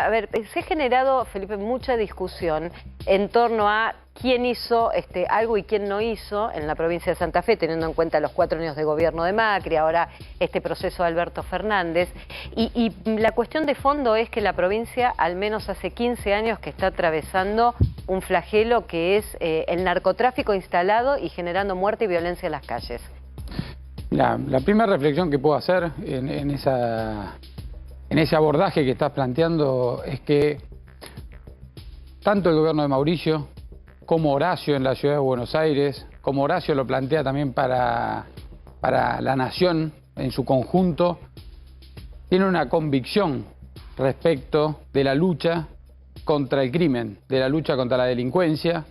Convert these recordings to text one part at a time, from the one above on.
A ver, se ha generado, Felipe, mucha discusión en torno a quién hizo algo y quién no hizo en la provincia de Santa Fe, teniendo en cuenta los 4 años de gobierno de Macri, ahora este proceso de Alberto Fernández. Y la cuestión de fondo es que la provincia, al menos hace 15 años, que está atravesando un flagelo que es el narcotráfico instalado y generando muerte y violencia en las calles. La primera reflexión que puedo hacer en ese abordaje que estás planteando es que tanto el gobierno de Mauricio como Horacio en la ciudad de Buenos Aires, como Horacio lo plantea también para la nación en su conjunto, tiene una convicción respecto de la lucha contra el crimen, de la lucha contra la delincuencia,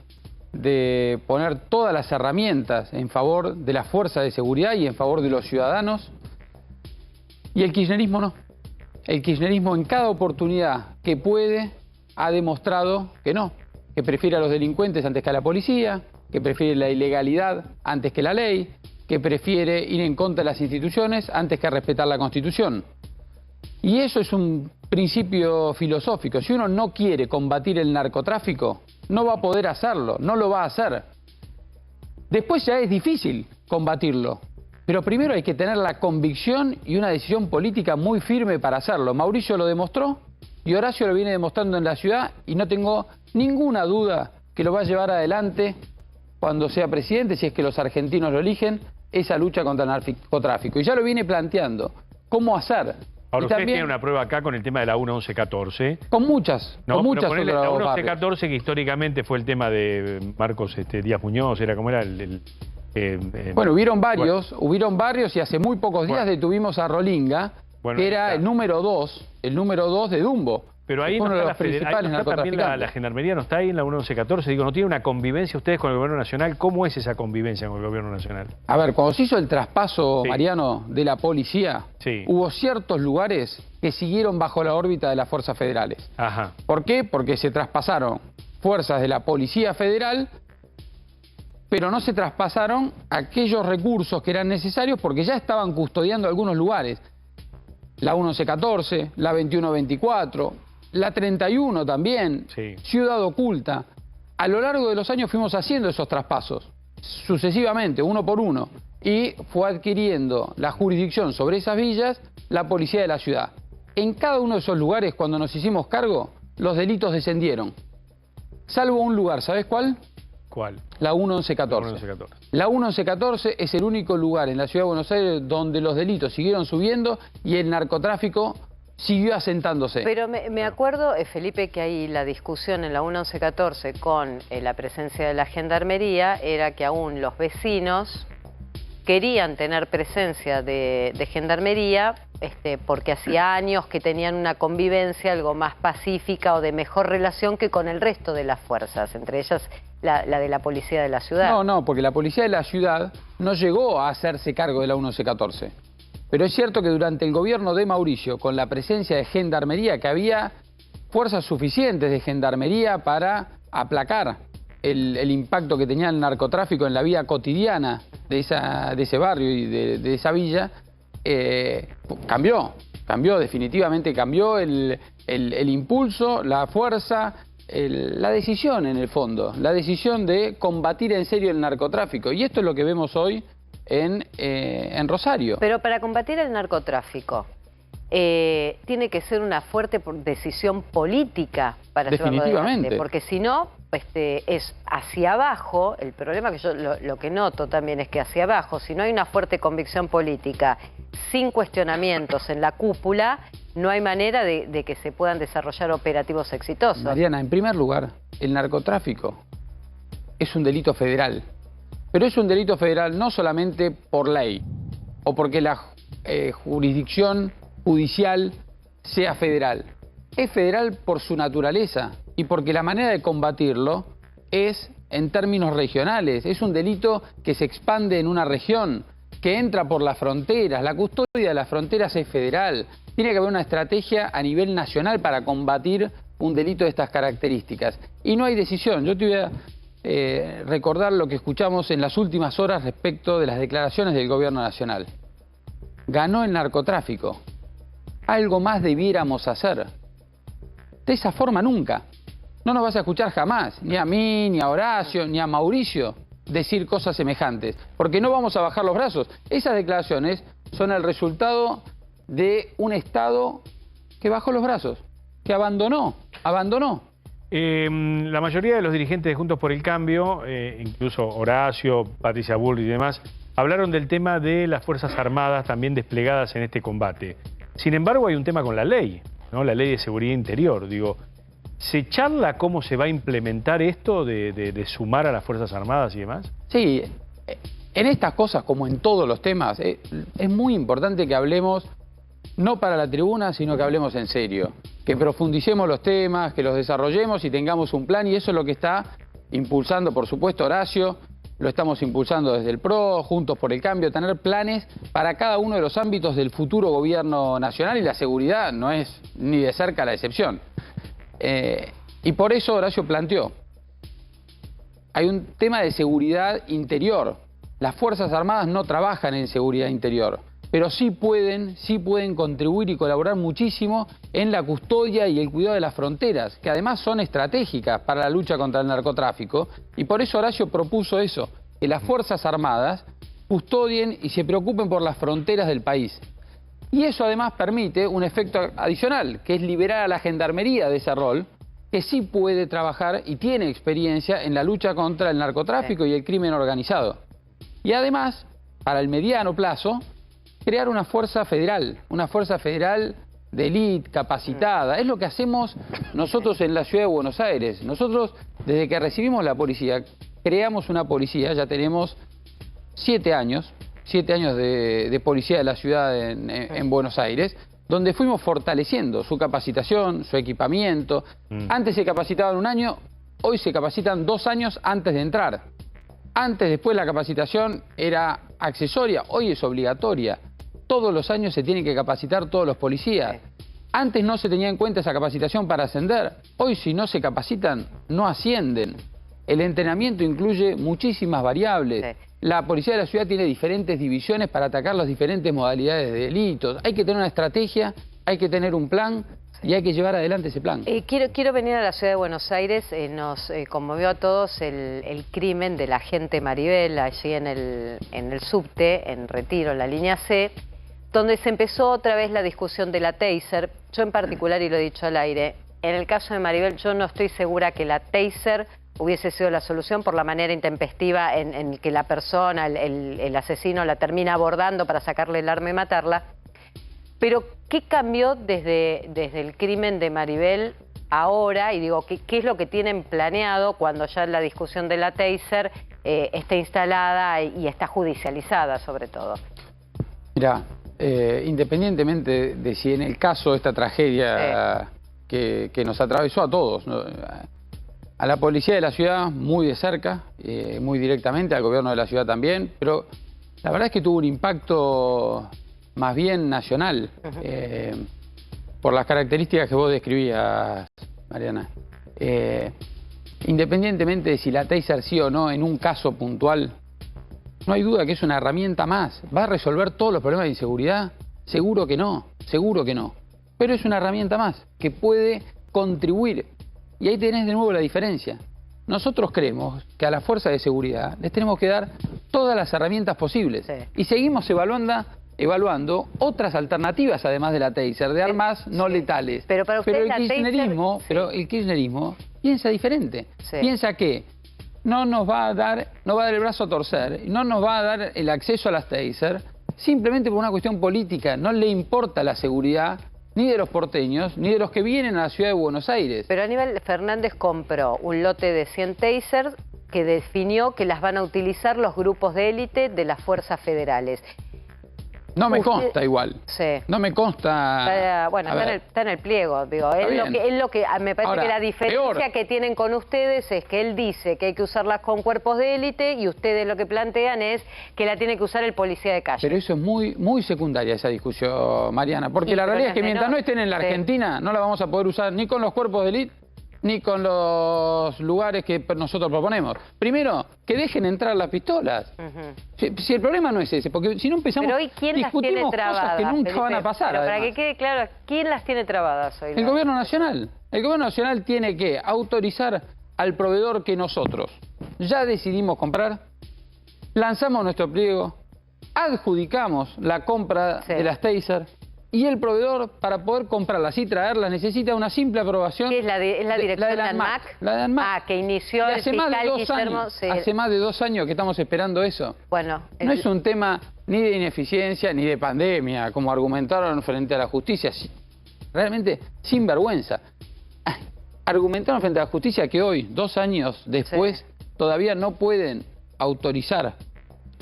de poner todas las herramientas en favor de las fuerzas de seguridad y en favor de los ciudadanos. Y el kirchnerismo no. El kirchnerismo en cada oportunidad que puede ha demostrado que no, que prefiere a los delincuentes antes que a la policía, que prefiere la ilegalidad antes que la ley, que prefiere ir en contra de las instituciones antes que respetar la Constitución. Y eso es un principio filosófico. Si uno no quiere combatir el narcotráfico, no va a poder hacerlo, no lo va a hacer. Después ya es difícil combatirlo, pero primero hay que tener la convicción y una decisión política muy firme para hacerlo. Mauricio lo demostró y Horacio lo viene demostrando en la ciudad y no tengo ninguna duda que lo va a llevar adelante cuando sea presidente, si es que los argentinos lo eligen, esa lucha contra el narcotráfico. Y ya lo viene planteando. ¿Cómo hacer? Ahora, usted tiene una prueba acá con el tema de la 1114. Con muchas, no, con muchas otras. La 1114, que históricamente fue el tema de Marcos Díaz Muñoz, era como era bueno, hubieron varios y hace muy pocos días detuvimos a Rolinga, que era el número 2 de Dumbo. Pero ahí no está, también la Gendarmería, no está ahí en la 1114. Digo, ¿no tiene una convivencia ustedes con el Gobierno Nacional? ¿Cómo es esa convivencia con el Gobierno Nacional? A ver, cuando se hizo el traspaso, Mariano, de la policía, hubo ciertos lugares que siguieron bajo la órbita de las fuerzas federales. Ajá. ¿Por qué? Porque se traspasaron fuerzas de la Policía Federal, pero no se traspasaron aquellos recursos que eran necesarios porque ya estaban custodiando algunos lugares. La 1114, la 2124... la 31 también, Ciudad Oculta. A lo largo de los años fuimos haciendo esos traspasos, sucesivamente, uno por uno, y fue adquiriendo la jurisdicción sobre esas villas la policía de la ciudad. En cada uno de esos lugares, cuando nos hicimos cargo, los delitos descendieron. Salvo un lugar, ¿sabes cuál? ¿Cuál? La 1114. La 1114 es el único lugar en la ciudad de Buenos Aires donde los delitos siguieron subiendo y el narcotráfico siguió asentándose. Pero me acuerdo, Felipe, que ahí la discusión en la 1114 con la presencia de la Gendarmería era que aún los vecinos querían tener presencia de Gendarmería porque hacía años que tenían una convivencia algo más pacífica o de mejor relación que con el resto de las fuerzas, entre ellas la de la Policía de la Ciudad. No, porque la Policía de la Ciudad no llegó a hacerse cargo de la 1114. Pero es cierto que durante el gobierno de Mauricio, con la presencia de Gendarmería, que había fuerzas suficientes de Gendarmería para aplacar el impacto que tenía el narcotráfico en la vida cotidiana de ese barrio y de esa villa, definitivamente cambió el impulso, la fuerza, la decisión en el fondo, la decisión de combatir en serio el narcotráfico. Y esto es lo que vemos hoy en Rosario. Pero para combatir el narcotráfico tiene que ser una fuerte decisión política para llevarlo adelante, porque si no es hacia abajo. El problema que yo lo que noto también es que hacia abajo, si no hay una fuerte convicción política sin cuestionamientos en la cúpula, no hay manera de que se puedan desarrollar operativos exitosos. Mariana, en primer lugar, el narcotráfico es un delito federal. Pero es un delito federal no solamente por ley o porque la jurisdicción judicial sea federal. Es federal por su naturaleza y porque la manera de combatirlo es en términos regionales. Es un delito que se expande en una región, que entra por las fronteras. La custodia de las fronteras es federal. Tiene que haber una estrategia a nivel nacional para combatir un delito de estas características. Y no hay decisión. Yo te voy a recordar lo que escuchamos en las últimas horas respecto de las declaraciones del gobierno nacional. Ganó el narcotráfico. Algo más debiéramos hacer. de esa forma nunca. No nos vas a escuchar jamás, ni a mí, ni a Horacio, ni a Mauricio, decir cosas semejantes, porque no vamos a bajar los brazos. Esas declaraciones son el resultado de un Estado que bajó los brazos, que abandonó. La mayoría de los dirigentes de Juntos por el Cambio, incluso Horacio, Patricia Bullrich y demás, hablaron del tema de las Fuerzas Armadas también desplegadas en este combate. Sin embargo, hay un tema con la ley, ¿no? La ley de seguridad interior. Digo, ¿se charla cómo se va a implementar esto de sumar a las Fuerzas Armadas y demás? Sí, en estas cosas, como en todos los temas, es muy importante que hablemos, no para la tribuna, sino que hablemos en serio. Que profundicemos los temas, que los desarrollemos y tengamos un plan, y eso es lo que está impulsando, por supuesto, Horacio. Lo estamos impulsando desde el PRO, Juntos por el Cambio, tener planes para cada uno de los ámbitos del futuro gobierno nacional, y la seguridad no es ni de cerca la excepción. Y por eso Horacio planteó, hay un tema de seguridad interior. Las Fuerzas Armadas no trabajan en seguridad interior, pero sí pueden contribuir y colaborar muchísimo en la custodia y el cuidado de las fronteras, que además son estratégicas para la lucha contra el narcotráfico, y por eso Horacio propuso eso, que las Fuerzas Armadas custodien y se preocupen por las fronteras del país. Y eso además permite un efecto adicional, que es liberar a la Gendarmería de ese rol, que sí puede trabajar y tiene experiencia en la lucha contra el narcotráfico y el crimen organizado. Y además, para el mediano plazo, crear una fuerza federal de élite, capacitada. Es lo que hacemos nosotros en la ciudad de Buenos Aires. Nosotros, desde que recibimos la policía, creamos una policía, ya tenemos 7 años de policía de la ciudad en Buenos Aires, donde fuimos fortaleciendo su capacitación, su equipamiento. Antes se capacitaban 1 año, hoy se capacitan 2 años antes de entrar. Antes, después la capacitación era accesoria, hoy es obligatoria. Todos los años se tienen que capacitar todos los policías. Antes no se tenía en cuenta esa capacitación para ascender. Hoy, si no se capacitan, no ascienden. El entrenamiento incluye muchísimas variables. La policía de la ciudad tiene diferentes divisiones para atacar las diferentes modalidades de delitos. Hay que tener una estrategia, hay que tener un plan y hay que llevar adelante ese plan. Quiero venir a la ciudad de Buenos Aires. Nos conmovió a todos el crimen de la agente Maribel allí en el subte, en Retiro, en la línea C, donde se empezó otra vez la discusión de la Taser. Yo en particular, y lo he dicho al aire, en el caso de Maribel yo no estoy segura que la Taser hubiese sido la solución por la manera intempestiva en que la persona, el asesino, la termina abordando para sacarle el arma y matarla. Pero, ¿qué cambió desde el crimen de Maribel ahora? Y digo, ¿qué es lo que tienen planeado cuando ya la discusión de la Taser está instalada y está judicializada, sobre todo? Mira, independientemente de si en el caso de esta tragedia que nos atravesó a todos, ¿no?, a la policía de la ciudad muy de cerca, muy directamente, al gobierno de la ciudad también, pero la verdad es que tuvo un impacto más bien nacional, por las características que vos describías, Mariana. Independientemente de si la Taser sí o no en un caso puntual, no hay duda que es una herramienta más. ¿Va a resolver todos los problemas de inseguridad? Seguro que no, pero es una herramienta más que puede contribuir. Y ahí tenés de nuevo la diferencia. Nosotros creemos que a la fuerza de seguridad les tenemos que dar todas las herramientas posibles. Y seguimos evaluando otras alternativas además de la Taser, de armas no letales. Pero para usted el kirchnerismo piensa diferente. Piensa que no va a dar el brazo a torcer, no nos va a dar el acceso a las Taser simplemente por una cuestión política. No le importa la seguridad ni de los porteños, ni de los que vienen a la ciudad de Buenos Aires. Pero Aníbal Fernández compró un lote de 100 tasers que definió que las van a utilizar los grupos de élite de las fuerzas federales. No me consta igual. No me consta. Bueno, está en el pliego, digo. Es lo que me parece. Ahora, que la diferencia que tienen con ustedes es que él dice que hay que usarlas con cuerpos de élite y ustedes lo que plantean es que la tiene que usar el policía de calle. Pero eso es muy secundaria, esa discusión, Mariana, porque la realidad es que mientras no estén en la Argentina no la vamos a poder usar ni con los cuerpos de élite ni con los lugares que nosotros proponemos. Primero, que dejen entrar las pistolas. Si el problema no es ese, porque si no empezamos, pero hoy, ¿quién discutimos cosas que nunca van a pasar. Pero para que quede claro, ¿quién las tiene trabadas hoy? El gobierno nacional. El gobierno nacional tiene que autorizar al proveedor que nosotros ya decidimos comprar, lanzamos nuestro pliego, adjudicamos la compra de las Taser, y el proveedor, para poder comprarlas y traerlas, necesita una simple aprobación. ¿Qué es la dirección de ANMAC? La de ANMAC. Ah, que inició el fiscal Guillermo. Hace más de 2 años que estamos esperando eso. Bueno, no es un tema ni de ineficiencia ni de pandemia, como argumentaron frente a la justicia. Realmente sin vergüenza. Argumentaron frente a la justicia que hoy, 2 años después, todavía no pueden autorizar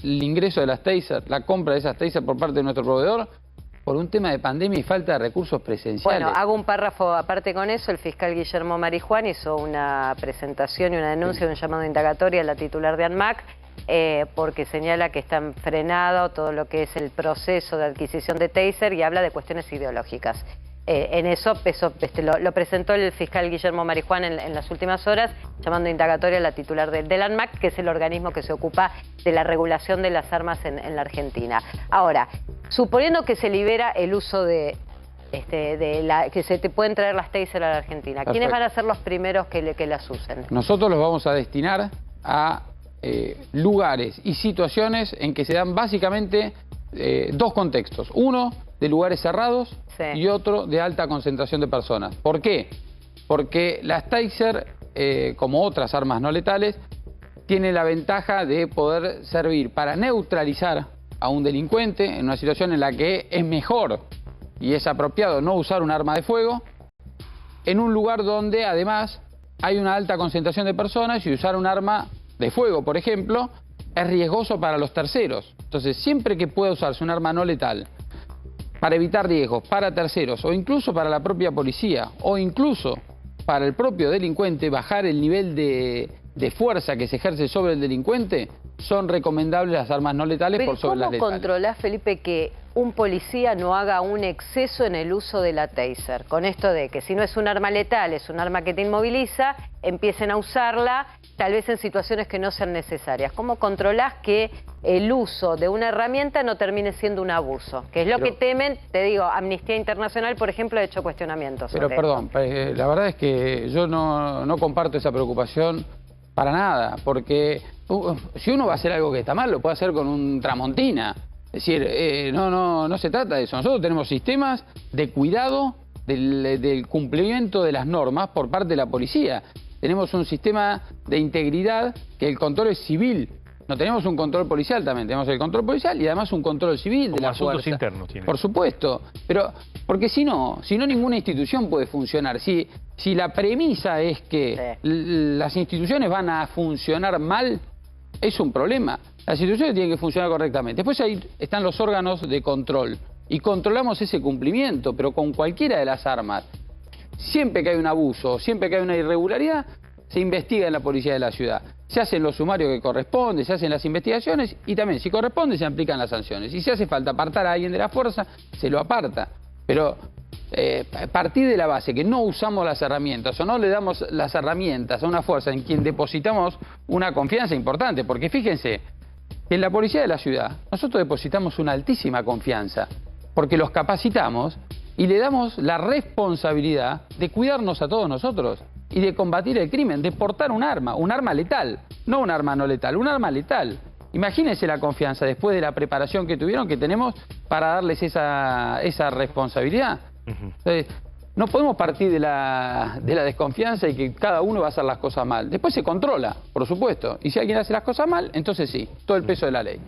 el ingreso de las Taser, la compra de esas Taser por parte de nuestro proveedor, por un tema de pandemia y falta de recursos presenciales. Bueno, hago un párrafo aparte con eso. El fiscal Guillermo Marijuán hizo una presentación y una denuncia de un llamado de indagatoria a la titular de ANMAC, porque señala que está frenado todo lo que es el proceso de adquisición de Taser y habla de cuestiones ideológicas. En eso lo presentó el fiscal Guillermo Marijuán en las últimas horas, llamando indagatoria a la titular del ANMAC, que es el organismo que se ocupa de la regulación de las armas en la Argentina. Ahora, suponiendo que se libera el uso que se te pueden traer las Taser a la Argentina, ¿quiénes van a ser los primeros que las usen? Nosotros los vamos a destinar a lugares y situaciones en que se dan básicamente 2 contextos. Uno, de lugares cerrados, y otro de alta concentración de personas. ¿Por qué? Porque las Taser, como otras armas no letales, tienen la ventaja de poder servir para neutralizar a un delincuente en una situación en la que es mejor y es apropiado no usar un arma de fuego, en un lugar donde además hay una alta concentración de personas, y usar un arma de fuego, por ejemplo, es riesgoso para los terceros. Entonces, siempre que pueda usarse un arma no letal para evitar riesgos para terceros, o incluso para la propia policía, o incluso para el propio delincuente, bajar el nivel de fuerza que se ejerce sobre el delincuente, son recomendables las armas no letales por sobre las letales. ¿Cómo controlás, Felipe, que un policía no haga un exceso en el uso de la Taser? Con esto de que si no es un arma letal, es un arma que te inmoviliza, empiecen a usarla, tal vez en situaciones que no sean necesarias. ¿Cómo controlás que el uso de una herramienta no termine siendo un abuso? Que es lo que temen, te digo, Amnistía Internacional, por ejemplo, ha hecho cuestionamientos. Pero perdón, la verdad es que yo no comparto esa preocupación para nada, porque si uno va a hacer algo que está mal, lo puede hacer con un Tramontina. Es decir, no se trata de eso. Nosotros tenemos sistemas de cuidado del cumplimiento de las normas por parte de la policía. Tenemos un sistema de integridad que el control es civil. No tenemos un control policial también, tenemos el control policial y además un control civil de la fuerza. Asuntos internos tiene. Por supuesto, pero porque si no ninguna institución puede funcionar. Si la premisa es que las instituciones van a funcionar mal, es un problema. Las instituciones tienen que funcionar correctamente. Después ahí están los órganos de control y controlamos ese cumplimiento, pero con cualquiera de las armas. Siempre que hay un abuso, siempre que hay una irregularidad, se investiga en la policía de la ciudad. Se hacen los sumarios que corresponden, se hacen las investigaciones y también, si corresponde, se aplican las sanciones. Y si hace falta apartar a alguien de la fuerza, se lo aparta. Pero partir de la base que no usamos las herramientas o no le damos las herramientas a una fuerza en quien depositamos una confianza importante, porque fíjense, en la policía de la ciudad nosotros depositamos una altísima confianza, porque los capacitamos y le damos la responsabilidad de cuidarnos a todos nosotros y de combatir el crimen, de portar un arma letal, no un arma no letal, un arma letal. Imagínense la confianza después de la preparación que tuvieron, que tenemos para darles esa responsabilidad. Entonces, no podemos partir de la desconfianza y que cada uno va a hacer las cosas mal. Después se controla, por supuesto, y si alguien hace las cosas mal, entonces sí, todo el peso de la ley.